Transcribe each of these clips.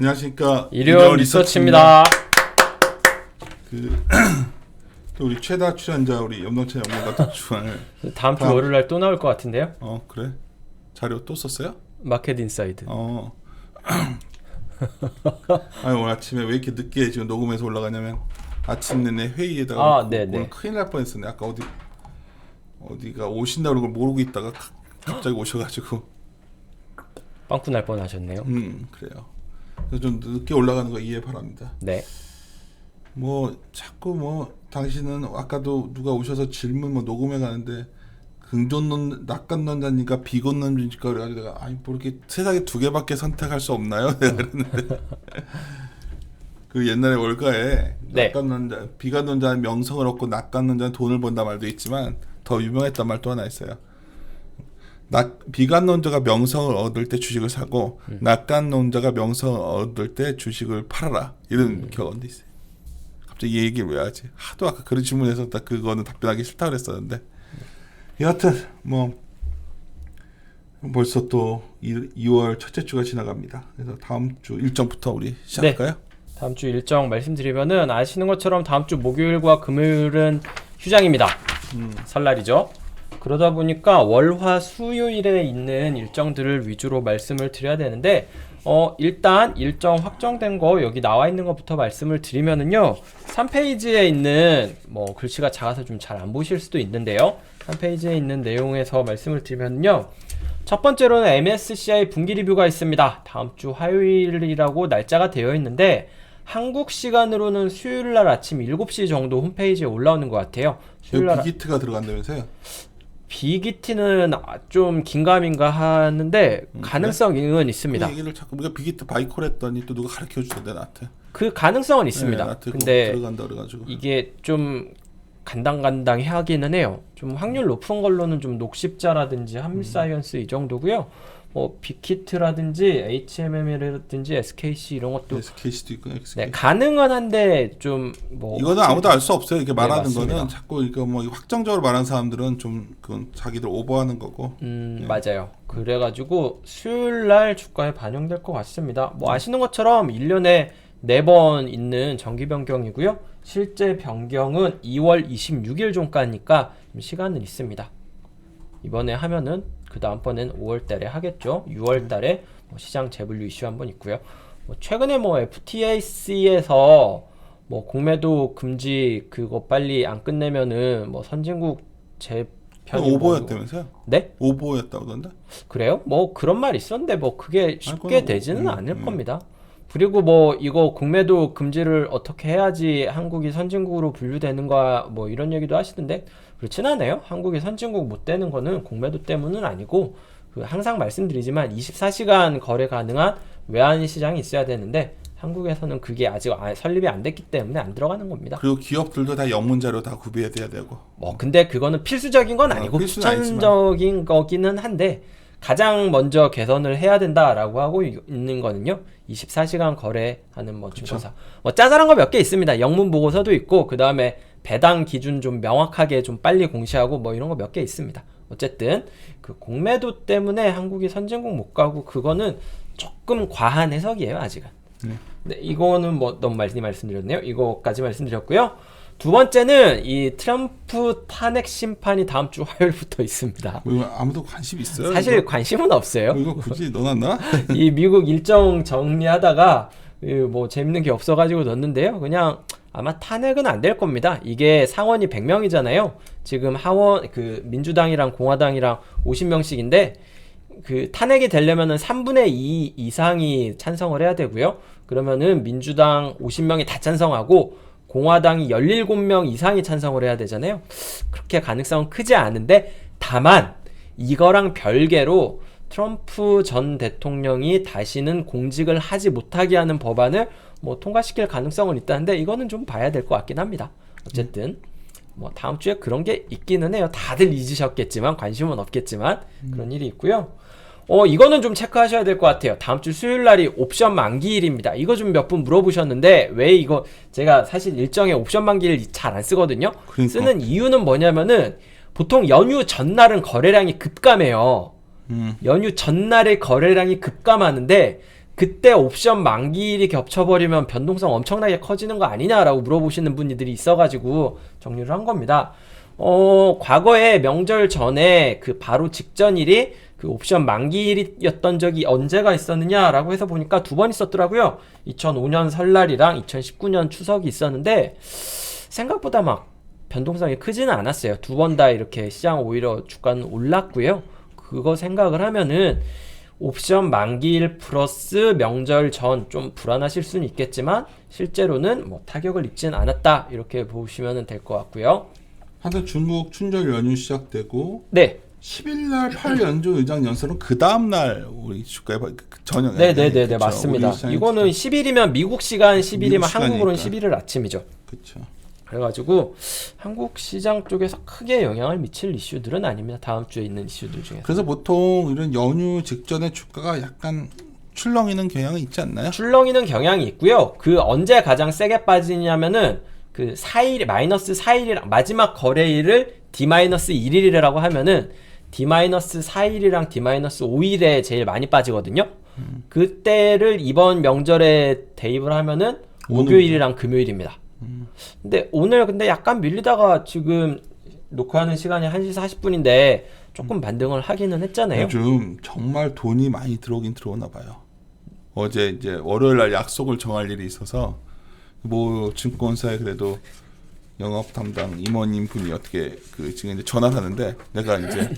안녕하십니까. 일요 리서치입니다. 또 우리 최다 출연자 우리 염동찬 연구가 주할 다음 주 월요일 날 또 나올 것 같은데요? 그래? 자료 또 썼어요? 마켓 인사이드. 아니 오늘 아침에 왜 이렇게 늦게 지금 녹음해서 올라가냐면 아침 내내 회의에다가 오늘 큰일 날 뻔했었네. 아까 어디가 오신다는 걸 모르고 있다가 갑자기 오셔가지고 빵꾸 날 뻔하셨네요. 그래요. 그래서 좀 늦게 올라가는 거 이해 바랍니다. 네. 뭐 자꾸 당신은 아까도 누가 오셔서 질문 녹음해 가는데 긍존론 낙관론자니까 비곤론자니까 그래가지고 내가 아니 뭐 이렇게 세상에 두 개밖에 선택할 수 없나요? 내가 그랬는데 그 옛날에 월가에 낙관론자 비관론자는 명성을 얻고 낙관론자는 돈을 번다 말도 있지만 더 유명했던 말 또 하나 있어요. 비관론자가 명성을 얻을 때 주식을 사고 낙관론자가 명성을 얻을 때 주식을 팔아라 이런 격언도 있어요. 갑자기 이 얘기를 왜 하지? 하도 아까 그런 질문에서 딱 그거는 답변하기 싫다 그랬었는데 여하튼 벌써 또 2월 첫째 주가 지나갑니다. 그래서 다음 주 일정부터 우리 시작할까요? 네. 다음 주 일정 말씀드리면은 아시는 것처럼 다음 주 목요일과 금요일은 휴장입니다. 설날이죠. 그러다 보니까 월화 수요일에 있는 일정들을 위주로 말씀을 드려야 되는데 일단 일정 확정된 거 여기 나와 있는 것부터 말씀을 드리면은요 3페이지에 있는 글씨가 작아서 좀 잘 안 보실 수도 있는데요 3페이지에 있는 내용에서 말씀을 드리면요 첫 번째로는 MSCI 분기 리뷰가 있습니다. 다음 주 화요일이라고 날짜가 되어 있는데 한국 시간으로는 수요일날 아침 7시 정도 홈페이지에 올라오는 것 같아요. 수요일날 빅히트가 들어간다면서요? 빅히트는 좀 긴가민가 하는데 가능성은 있습니다. 그 얘기를 자꾸 우리가 빅히트 바이콜 했더니 또 누가 가르쳐 주던데 나한테. 그 가능성은 있습니다. 네, 근데 들어간다 그래가지고. 이게 좀 간당간당히 하기는 해요. 좀 확률 높은 걸로는 좀 녹십자라든지 한밀사이언스 이 정도고요. 빅히트라든지 HMM이라든지 SKC 이런 것도 SKC도 있고 네, 가능은 한데 좀 이거는 아무도 알 수 없어요. 이렇게 말하는 맞습니다. 거는 자꾸 이거 확정적으로 말하는 사람들은 좀 그건 자기들 오버하는 거고. 맞아요. 그래가지고 수요일 날 주가에 반영될 것 같습니다. 아시는 것처럼 1년에 4번 있는 정기 변경이고요. 실제 변경은 2월 26일 종가니까 시간은 있습니다. 이번에 하면은 그 다음번에는 5월달에 하겠죠. 6월달에 시장 재분류 이슈 한번 있고요. 최근에 FTAC에서 공매도 금지 그거 빨리 안 끝내면은 선진국 재편이 오버였다면서요? 네? 오버였다고 그러던데? 그래요? 그런 말 있었는데 그게 쉽게 되지는 않을 겁니다. 그리고 이거 공매도 금지를 어떻게 해야지 한국이 선진국으로 분류되는가 이런 얘기도 하시던데 그렇진 않아요. 한국이 선진국 못 되는 거는 공매도 때문은 아니고 항상 말씀드리지만 24시간 거래 가능한 외환 시장이 있어야 되는데 한국에서는 그게 아직 설립이 안 됐기 때문에 안 들어가는 겁니다. 그리고 기업들도 다 영문자료 다 구비해야 되고. 근데 그거는 필수적인 건 아니고 추천적인 거기는 한데 가장 먼저 개선을 해야 된다라고 하고 있는 거는요 24시간 거래하는 증권사 짜잘한 거 몇 개 있습니다. 영문 보고서도 있고 그 다음에 배당 기준 좀 명확하게 좀 빨리 공시하고 이런 거 몇 개 있습니다. 어쨌든 그 공매도 때문에 한국이 선진국 못 가고 그거는 조금 과한 해석이에요 아직은. 네, 이거는 너무 많이 말씀드렸네요. 이거까지 말씀드렸고요. 두 번째는 이 트럼프 탄핵 심판이 다음 주 화요일부터 있습니다. 아무도 관심 있어요? 사실 이거? 관심은 없어요. 이거 굳이 넣어놨나? 이 미국 일정 정리하다가 재밌는 게 없어가지고 넣었는데요. 그냥 아마 탄핵은 안 될 겁니다. 이게 상원이 100명이잖아요. 지금 하원 민주당이랑 공화당이랑 50명씩인데 탄핵이 되려면은 3분의 2 이상이 찬성을 해야 되고요. 그러면은 민주당 50명이 다 찬성하고 공화당이 17명 이상이 찬성을 해야 되잖아요. 그렇게 가능성은 크지 않은데 다만 이거랑 별개로 트럼프 전 대통령이 다시는 공직을 하지 못하게 하는 법안을 통과시킬 가능성은 있다는데 이거는 좀 봐야 될 것 같긴 합니다. 어쨌든 다음 주에 그런 게 있기는 해요. 다들 잊으셨겠지만 관심은 없겠지만 그런 일이 있고요. 이거는 좀 체크하셔야 될 것 같아요. 다음 주 수요일 날이 옵션 만기일입니다. 이거 좀 몇 분 물어보셨는데 왜 이거 제가 사실 일정에 옵션 만기를 잘 안 쓰거든요. 그러니까. 쓰는 이유는 뭐냐면은 보통 연휴 전날은 거래량이 급감해요. 연휴 전날에 거래량이 급감하는데 그때 옵션 만기일이 겹쳐버리면 변동성 엄청나게 커지는 거 아니냐라고 물어보시는 분들이 있어가지고 정리를 한 겁니다. 과거에 명절 전에 그 바로 직전일이 그 옵션 만기일이었던 적이 언제가 있었느냐라고 해서 보니까 2번 있었더라고요. 2005년 설날이랑 2019년 추석이 있었는데 생각보다 막 변동성이 크지는 않았어요. 2번 다 이렇게 시장 오히려 주가는 올랐고요. 그거 생각을 하면은 옵션 만기일 플러스 명절 전 좀 불안하실 수는 있겠지만 실제로는 뭐 타격을 입지는 않았다 이렇게 보시면 될 것 같고요. 하여튼 중국 춘절 연휴 시작되고 네. 10일날 8연중 의장 연설은 그 다음날 우리 주가에 저녁에 네네네네 그쵸? 맞습니다. 우리 시장에 이거는 10일이면 미국 시간 10일이면 미국 한국으로는 시간이니까. 11일 아침이죠. 그렇죠. 그래가지고 한국 시장 쪽에서 크게 영향을 미칠 이슈들은 아닙니다. 다음 주에 있는 이슈들 중에서. 그래서 보통 이런 연휴 직전에 주가가 약간 출렁이는 경향이 있지 않나요? 출렁이는 경향이 있고요. 그 언제 가장 세게 빠지냐면은 그 4일 마이너스 4일이랑 마지막 거래일을 D-1일이라고 하면은 D-4일이랑 D-5일에 제일 많이 빠지거든요. 그때를 이번 명절에 대입을 하면은 목요일이랑 금요일입니다. 근데 오늘 근데 약간 밀리다가 지금 녹화하는 시간이 1시 40분인데 조금 반등을 하기는 했잖아요. 요즘 정말 돈이 많이 들어오긴 들어오나 봐요. 어제 이제 월요일 날 약속을 정할 일이 있어서 뭐 증권사에 그래도 영업 담당 임원님 분이 어떻게 그 지금 이제 전화를 하는데 내가 이제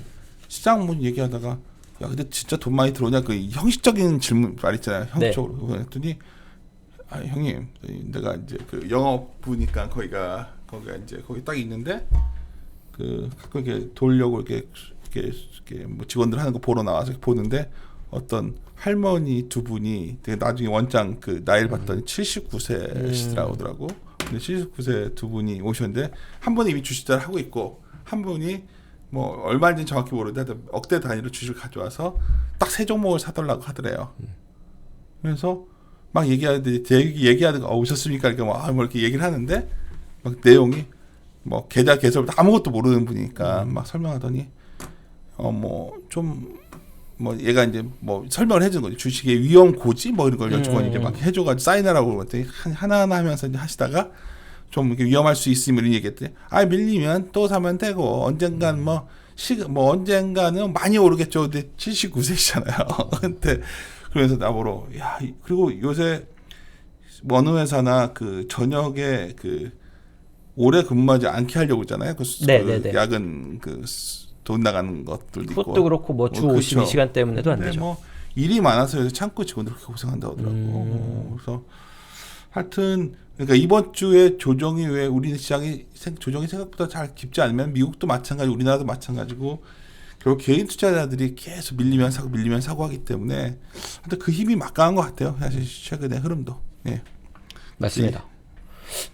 시장 뭐 얘기하다가 야 근데 진짜 돈 많이 들어오냐 그 형식적인 질문 말 있잖아요. 형식적으로 그랬더니 아 형님 내가 이제 그 영업부니까 거기가 이제 거기 딱 있는데 그 가끔 이렇게 돌려고 이렇게 뭐 직원들 하는 거 보러 나와서 보는데 어떤 할머니 2분이 되게 나중에 원장 그 나이를 봤더니 79세시더라고. 근데 79세 2분이 오셨는데 한 분이 이미 주식을 하고 있고 한 분이 뭐 얼마인지 정확히 모르는데 억대 단위로 주식을 가져와서 딱 3종목을 사달라고 하더래요. 그래서 막 얘기하는 거 오셨습니까? 이렇게 뭐 이렇게 얘기를 하는데 막 내용이 뭐 계좌 개설부터 아무것도 모르는 분이니까 막 설명하더니 뭐 얘가 이제 뭐 설명을 해주는 거죠. 주식의 위험 고지 뭐 이런 걸 여쭤보니 이제 막 해줘가지고 사인하라고 그랬더니 하나하나 하면서 이제 하시다가 좀 이렇게 위험할 수 있으면 이런 얘기했더니 밀리면 또 사면 되고 언젠간 언젠가는 많이 오르겠죠. 근데 79세시잖아요. 근데 그래서 나보러 야 그리고 요새 어느 회사나 그 저녁에 그 오래 근무하지 않게 하려고 있잖아요. 그 야근 그 돈 나가는 것들도 있고. 그것도 그렇고 뭐 주 52시간 때문에도 안 되죠. 뭐 일이 많아서 요새 창고 직원들 그렇게 고생한다고 하더라고. 그래서 하여튼 그러니까 이번 주에 조정이 왜 우리 시장이 조정이 생각보다 잘 깊지 않으면 미국도 마찬가지, 우리나라도 마찬가지고 결국 개인 투자자들이 계속 밀리면 사고 하기 때문에 하여튼 그 힘이 막강한 것 같아요. 사실 최근의 흐름도. 예. 맞습니다.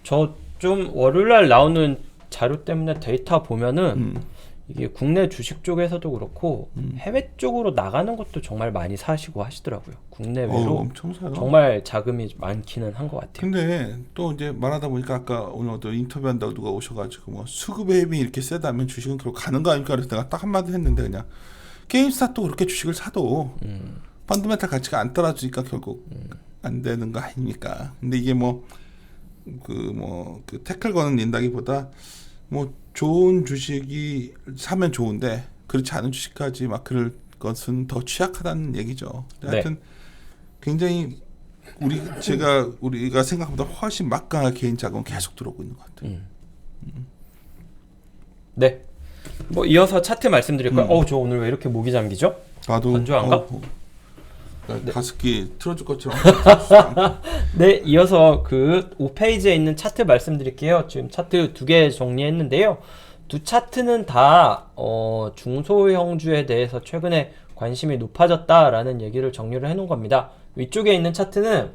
저 좀 월요일날 나오는 자료 때문에 데이터 보면은 이게 국내 주식 쪽에서도 그렇고 해외 쪽으로 나가는 것도 정말 많이 사시고 하시더라고요. 국내외로 엄청 사요. 정말 자금이 많기는 한 것 같아요. 근데 또 이제 말하다 보니까 아까 오늘 어떤 인터뷰한다고 누가 오셔가지고 뭐 수급의 힘이 이렇게 세다면 주식은 결국 가는 거 아닙니까? 그래서 내가 딱 한마디 했는데 그냥 게임스타도 그렇게 주식을 사도 펀드멘탈 가치가 안 떨어지니까 결국 안 되는 거 아닙니까? 근데 이게 그 태클 거는 닌다기보다 뭐 좋은 주식이 사면 좋은데 그렇지 않은 주식까지 막 그럴 것은 더 취약하다는 얘기죠. 하여튼 굉장히 우리가 생각보다 훨씬 막강하게 개인 자금은 계속 들어오고 있는 것 같아요. 네. 뭐 이어서 차트 말씀드릴까요? 저 오늘 왜 이렇게 목이 잠기죠? 나도 건조한가? 가습기 틀어줄 것처럼. 네, 이어서 그 5페이지에 있는 차트 말씀드릴게요. 지금 차트 2개 정리했는데요. 두 차트는 다 중소형주에 대해서 최근에 관심이 높아졌다라는 얘기를 정리를 해놓은 겁니다. 위쪽에 있는 차트는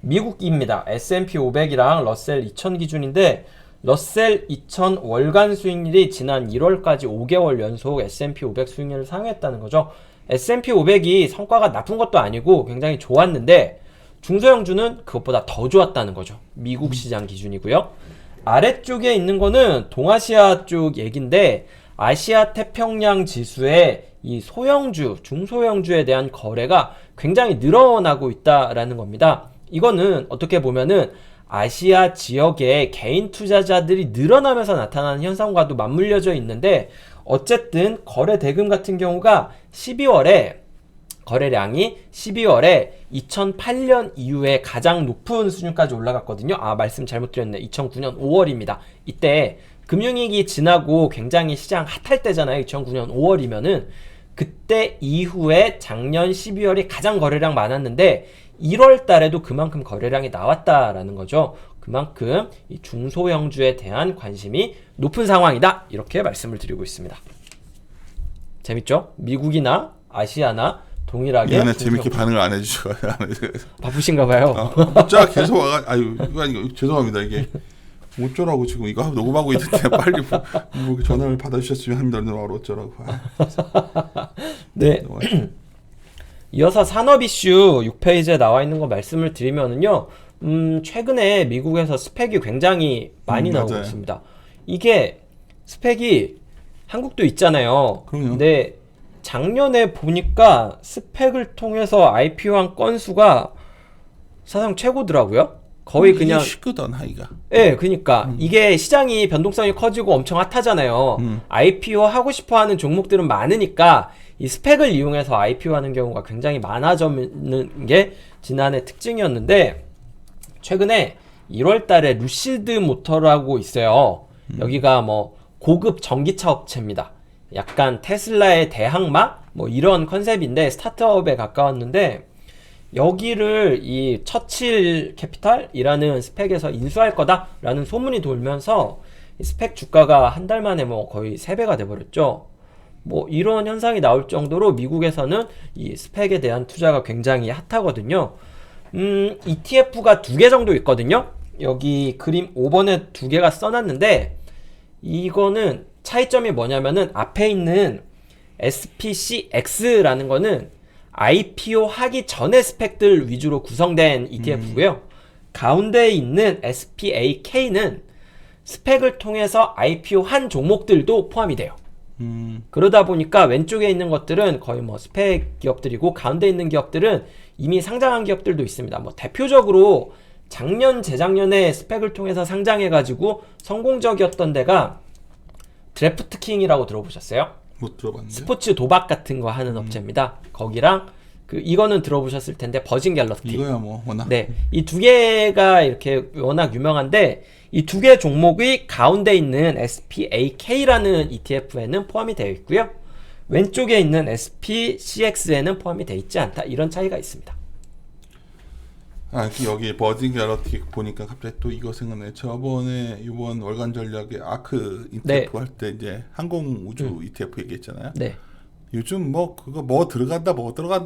미국입니다. S&P 500이랑 러셀 2000 기준인데 러셀 2000 월간 수익률이 지난 1월까지 5개월 연속 S&P 500 수익률을 상회했다는 거죠. S&P 500이 성과가 나쁜 것도 아니고 굉장히 좋았는데 중소형주는 그것보다 더 좋았다는 거죠. 미국 시장 기준이고요. 아래쪽에 있는 거는 동아시아 쪽 얘기인데 아시아 태평양 지수의 이 소형주, 중소형주에 대한 거래가 굉장히 늘어나고 있다라는 겁니다. 이거는 어떻게 보면은 아시아 지역의 개인 투자자들이 늘어나면서 나타나는 현상과도 맞물려져 있는데, 어쨌든 거래 대금 같은 경우가 12월에 거래량이 12월에 2008년 이후에 가장 높은 수준까지 올라갔거든요. 말씀 잘못 드렸네. 2009년 5월입니다. 이때 금융위기 지나고 굉장히 시장 핫할 때잖아요. 2009년 5월이면은. 그때 이후에 작년 12월이 가장 거래량 많았는데 1월 달에도 그만큼 거래량이 나왔다라는 거죠. 그만큼 이 중소형주에 대한 관심이 높은 상황이다. 이렇게 말씀을 드리고 있습니다. 재밌죠? 미국이나 아시아나 동일하게 이번에 재밌게 반응을 안 해주셔. 바쁘신가 봐요. 문자 계속 와가. 아유 이거 죄송합니다. 이게 어쩌라고 지금 이거 녹음하고 있는데 빨리 뭐 전화를 받아주셨으면 합니다. 바로 어쩌라고. 네. 이어서 산업 이슈 6페이지에 나와 있는 거 말씀을 드리면은요. 최근에 미국에서 스펙이 굉장히 많이 나오고 맞아요. 있습니다. 이게 스펙이 한국도 있잖아요. 그럼요. 근데 작년에 보니까 스펙을 통해서 IPO한 건수가 사상 최고더라고요. 거의 그냥 쉽거든 하기가. 예, 그러니까 이게 시장이 변동성이 커지고 엄청 핫하잖아요. IPO 하고 싶어하는 종목들은 많으니까 이 스펙을 이용해서 IPO 하는 경우가 굉장히 많아지는 게 지난해 특징이었는데, 최근에 1월달에 루시드 모터라고 있어요. 여기가 뭐 고급 전기차 업체입니다. 약간 테슬라의 대항마 뭐 이런 컨셉인데 스타트업에 가까웠는데, 여기를 이 처칠 캐피탈이라는 스펙에서 인수할 거다라는 소문이 돌면서 이 스펙 주가가 한 달 만에 뭐 거의 3배가 돼버렸죠. 뭐 이런 현상이 나올 정도로 미국에서는 이 스펙에 대한 투자가 굉장히 핫하거든요. ETF가 2개 정도 있거든요. 여기 그림 5번에 2개가 써놨는데, 이거는 차이점이 뭐냐면은 앞에 있는 SPCX라는 거는 IPO 하기 전에 스펙들 위주로 구성된 ETF고요. 가운데에 있는 SPAK는 스펙을 통해서 IPO 한 종목들도 포함이 돼요. 그러다 보니까 왼쪽에 있는 것들은 거의 뭐 스펙 기업들이고, 가운데 있는 기업들은 이미 상장한 기업들도 있습니다. 뭐 대표적으로 작년, 재작년에 스펙을 통해서 상장해가지고 성공적이었던 데가 드래프트킹이라고 들어보셨어요? 못 들어봤는데. 스포츠 도박 같은 거 하는 업체입니다. 거기랑 이거는 들어보셨을 텐데 버진 갤러티. 이거야 뭐 워낙. 네, 이 2개가 이렇게 워낙 유명한데, 이 2개 종목이 가운데 있는 SPAK라는 ETF에는 포함이 되어 있고요. 왼쪽에 있는 SPCX에는 포함이 되어 있지 않다. 이런 차이가 있습니다. 여기 버진 갤럭틱 보니까 갑자기 또 이거 생각나네. 저번에 이번 월간 전략의 아크 ETF 할 때 이제 항공 우주 ETF 얘기했잖아요. 네. 요즘 뭐 그거 뭐 들어간다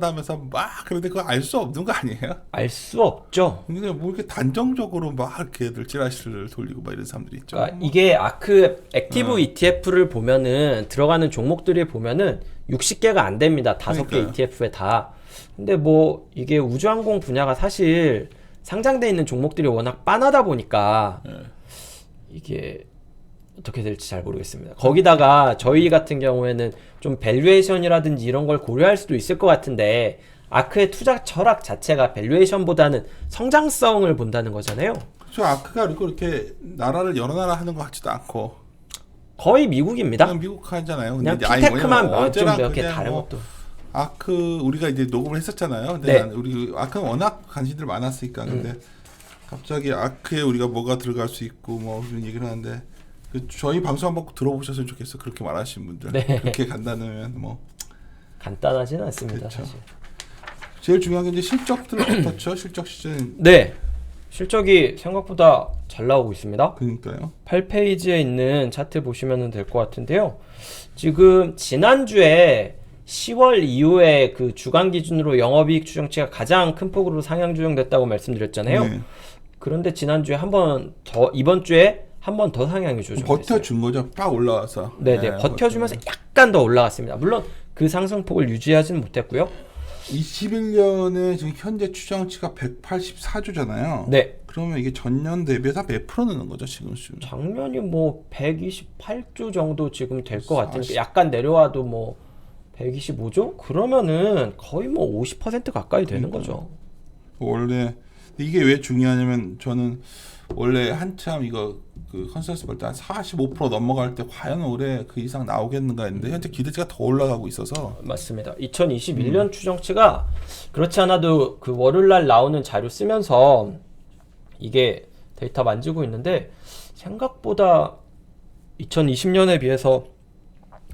하면서 막 그런데 그거 알 수 없는 거 아니에요? 알 수 없죠. 근데 뭐 이렇게 단정적으로 막 이렇게들 찌라시를 돌리고 막 이런 사람들이 있죠. 그러니까 이게 아크 액티브 ETF를 보면은 들어가는 종목들이 보면은 60개가 안 됩니다. 5개 그러니까요. ETF에 다. 근데 뭐 이게 우주항공 분야가 사실 상장돼 있는 종목들이 워낙 빤하다 보니까 이게 어떻게 될지 잘 모르겠습니다. 거기다가 저희 같은 경우에는 좀 밸류에이션이라든지 이런 걸 고려할 수도 있을 것 같은데, 아크의 투자 철학 자체가 밸류에이션보다는 성장성을 본다는 거잖아요. 그렇죠. 아크가 이렇게 나라를 여러 나라 하는 것 같지도 않고 거의 미국입니다. 그냥 미국 하잖아요. 그냥 근데 피테크만 좀 어제랑 몇 개 그냥 다른 뭐 것도. 아크 우리가 이제 녹음을 했었잖아요. 근데 네. 우리 아크는 워낙 관심들 많았으니까. 근데 갑자기 아크에 우리가 뭐가 들어갈 수 있고 뭐 이런 얘기를 하는데, 저희 방송 한번 들어보셨으면 좋겠어. 그렇게 말하신 분들. 네. 그렇게 간다면 뭐 간단하진 않습니다. 그렇죠. 사실. 제일 중요한 게 이제 실적들 어떻죠? 실적 시즌. 네. 실적이 생각보다 잘 나오고 있습니다. 그러니까요. 8페이지에 있는 차트 보시면 될 것 같은데요. 지금 지난주에 10월 이후에 그 주간 기준으로 영업이익 추정치가 가장 큰 폭으로 상향 조정됐다고 말씀드렸잖아요. 네. 그런데 지난주에 한 번 더, 이번 주에 한 번 더 상향이 조정됐어요. 버텨준 거죠. 빡 올라와서. 네네, 버텨주면서 약간 더 올라갔습니다. 물론 그 상승폭을 유지하지는 못했고요. 21년에 지금 현재 추정치가 184조잖아요. 네. 그러면 이게 전년 대비해서 몇 프로 느는 거죠 지금? 작년이 뭐 128조 정도 지금 될 것 같으니까 약간 내려와도 뭐 125조? 그러면은 거의 뭐 50% 가까이 되는 거죠. 원래 이게 왜 중요하냐면 저는 원래 한참 이거 그 컨센서스 볼 때 한 45% 넘어갈 때 과연 올해 그 이상 나오겠는가 했는데 현재 기대치가 더 올라가고 있어서 맞습니다. 2021년 추정치가 그렇지 않아도 그 월요일 날 나오는 자료 쓰면서 이게 데이터 만지고 있는데 생각보다 2020년에 비해서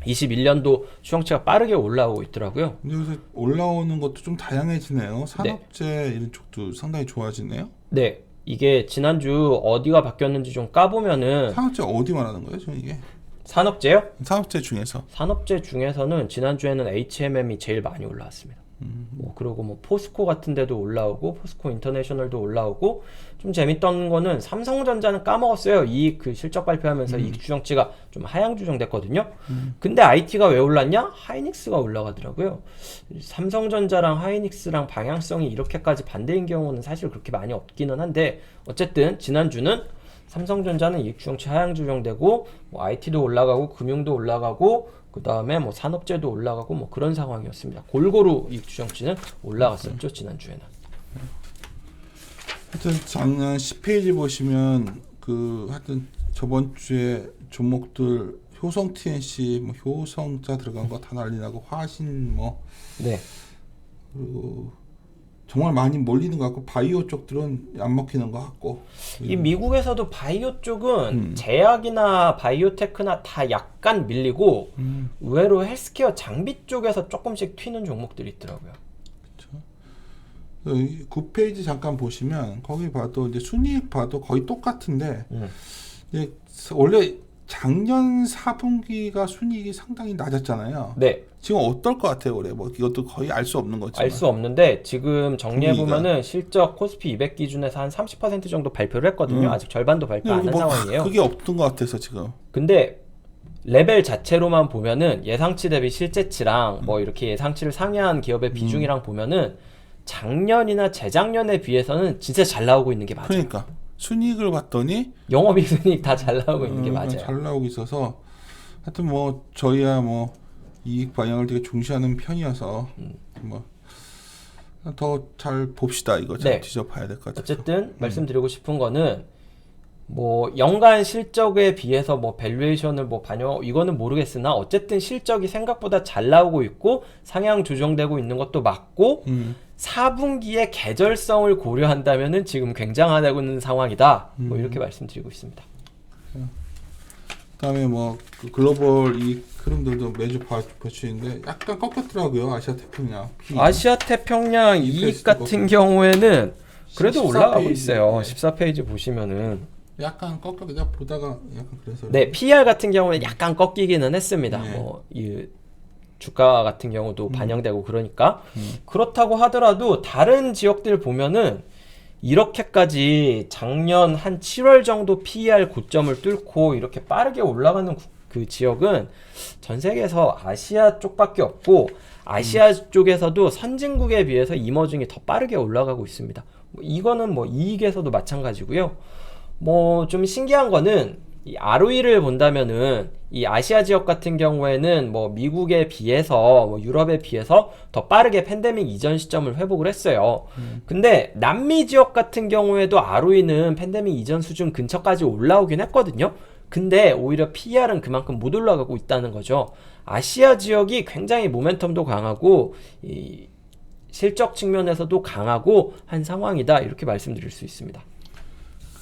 21년도 추정치가 빠르게 올라오고 있더라고요. 근데 요새 올라오는 것도 좀 다양해지네요. 산업재 이런 쪽도 상당히 좋아지네요. 네, 이게 지난주 어디가 바뀌었는지 좀 까보면은 산업재 어디 말하는 거예요? 지금 이게 산업재요? 산업재 중에서 산업재 중에서는 지난주에는 HMM이 제일 많이 올라왔습니다. 뭐 그리고 뭐 포스코 같은 데도 올라오고 포스코 인터내셔널도 올라오고 좀 재밌던 거는 삼성전자는 까먹었어요. 이익 그 실적 발표하면서 이익 추정치가 좀 하향 조정됐거든요. 근데 IT가 왜 올랐냐? 하이닉스가 올라가더라고요. 삼성전자랑 하이닉스랑 방향성이 이렇게까지 반대인 경우는 사실 그렇게 많이 없기는 한데 어쨌든 지난주는 삼성전자는 이익 추정치 하향 조정되고 뭐 IT도 올라가고 금융도 올라가고 그 다음에 뭐 산업재도 올라가고 뭐 그런 상황이었습니다. 골고루 이익 추정치는 올라갔었죠 지난주에는. 하여튼 작년 10페이지 보시면 그 하여튼 저번 주에 종목들 효성 TNC 뭐 효성자 들어간 거 다 난리 나고 화신 뭐 네. 그리고 정말 많이 몰리는 것 같고 바이오 쪽들은 안 먹히는 것 같고 이 미국에서도 바이오 쪽은 제약이나 바이오테크나 다 약간 밀리고 의외로 헬스케어 장비 쪽에서 조금씩 튀는 종목들이 있더라고요. 9페이지 잠깐 보시면 거기 봐도 이제 순이익 봐도 거의 똑같은데 이제 원래 작년 4분기가 순이익이 상당히 낮았잖아요. 네. 지금 어떨 것 같아요, 올해? 뭐 이것도 거의 알 수 없는 거지만. 알 수 없는데 지금 정리해 분위기가. 보면은 실적 코스피 200 기준에서 한 30% 정도 발표를 했거든요. 아직 절반도 발표 안 한 상황이에요. 그게 없던 것 같아서 지금. 근데 레벨 자체로만 보면은 예상치 대비 실제치랑 뭐 이렇게 예상치를 상회한 기업의 비중이랑 보면은 작년이나 재작년에 비해서는 진짜 잘 나오고 있는 게 맞아요. 그러니까 순이익을 봤더니 영업이익 다 잘 나오고 있는 게 맞아요. 잘 나오고 있어서 하여튼 뭐 저희야 뭐 이익 방향을 되게 중시하는 편이어서 뭐 더 잘 봅시다. 이거 잘 네. 뒤져봐야 될 것 같아요. 어쨌든 말씀드리고 싶은 거는 뭐 연간 실적에 비해서 뭐 밸류에이션을 뭐 반영 이거는 모르겠으나 어쨌든 실적이 생각보다 잘 나오고 있고 상향 조정되고 있는 것도 맞고 4분기의 계절성을 고려한다면은 지금 굉장하다고 있는 상황이다. 뭐 이렇게 말씀드리고 있습니다. 그다음에 뭐 그 글로벌 이익 흐름들도 매주 보시는데 약간 꺾였더라고요. 아시아 태평양. 아시아 태평양 이익 같은 경우에는 그래도 14 올라가고 페이지. 있어요. 네. 14페이지 보시면은 약간 꺾여 그냥 보다가 약간 그래서 네, PER 같은 경우는 약간 꺾이기는 했습니다. 네. 뭐 이 주가 같은 경우도 반영되고 그러니까 그렇다고 하더라도 다른 지역들 보면은 이렇게까지 작년 한 7월 정도 PER 고점을 뚫고 이렇게 빠르게 올라가는 그 지역은 전 세계에서 아시아 쪽밖에 없고 아시아 쪽에서도 선진국에 비해서 이머징이 더 빠르게 올라가고 있습니다. 뭐 이거는 뭐 이익에서도 마찬가지고요. 뭐 좀 신기한 거는 이 ROE를 본다면은 이 아시아 지역 같은 경우에는 뭐 미국에 비해서 뭐 유럽에 비해서 더 빠르게 팬데믹 이전 시점을 회복을 했어요. 근데 남미 지역 같은 경우에도 ROE는 팬데믹 이전 수준 근처까지 올라오긴 했거든요. 근데 오히려 PER은 그만큼 못 올라가고 있다는 거죠. 아시아 지역이 굉장히 모멘텀도 강하고 이 실적 측면에서도 강하고 한 상황이다 이렇게 말씀드릴 수 있습니다.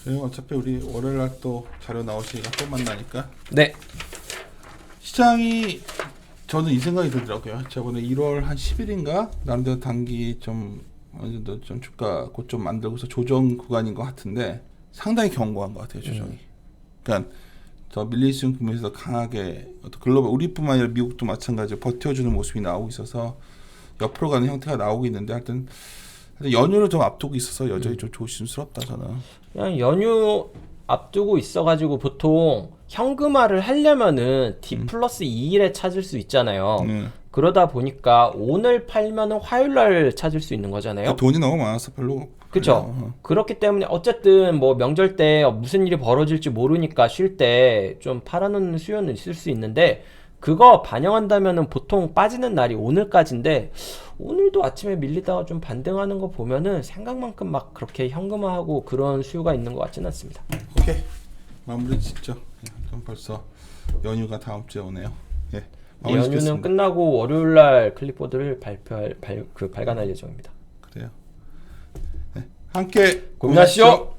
그리고 어차피 우리 월요일날 또 자료 나오시니까 또 만나니까 네. 시장이 저는 이 생각이 들더라고요. 저번에 1월 한 10일인가 나름대로 단기 좀 어느 정도 좀 주가 고점 만들고서 조정 구간인 것 같은데 상당히 견고한 것 같아요. 조정이. 그러니까 저 밀리시움 국면에서 강하게 어떤 글로벌 우리뿐만 아니라 미국도 마찬가지로 버텨주는 모습이 나오고 있어서 옆으로 가는 형태가 나오고 있는데 하여튼 연휴를 좀 앞두고 있어서 여전히 좀 조심스럽다 저는. 그냥 연휴 앞두고 있어가지고 보통 현금화를 하려면은 D 플러스 2일에 찾을 수 있잖아요. 그러다 보니까 오늘 팔면은 화요일날 찾을 수 있는 거잖아요. 돈이 너무 많아서 별로. 그렇죠. 그렇기 때문에 어쨌든 뭐 명절 때 무슨 일이 벌어질지 모르니까 쉴 때 좀 팔아놓는 수요는 있을 수 있는데 그거 반영한다면은 보통 빠지는 날이 오늘까지인데 오늘도 아침에 밀리다가 좀 반등하는 거 보면은 생각만큼 막 그렇게 현금화하고 그런 수요가 있는 것 같지는 않습니다. 오케이, 마무리 짓죠. 좀 벌써 연휴가 다음 주에 오네요. 예, 마무리 연휴는 짓겠습니다. 끝나고 월요일 날 클립보드를 발간할 예정입니다. 그래요. 네, 함께 고민하시죠.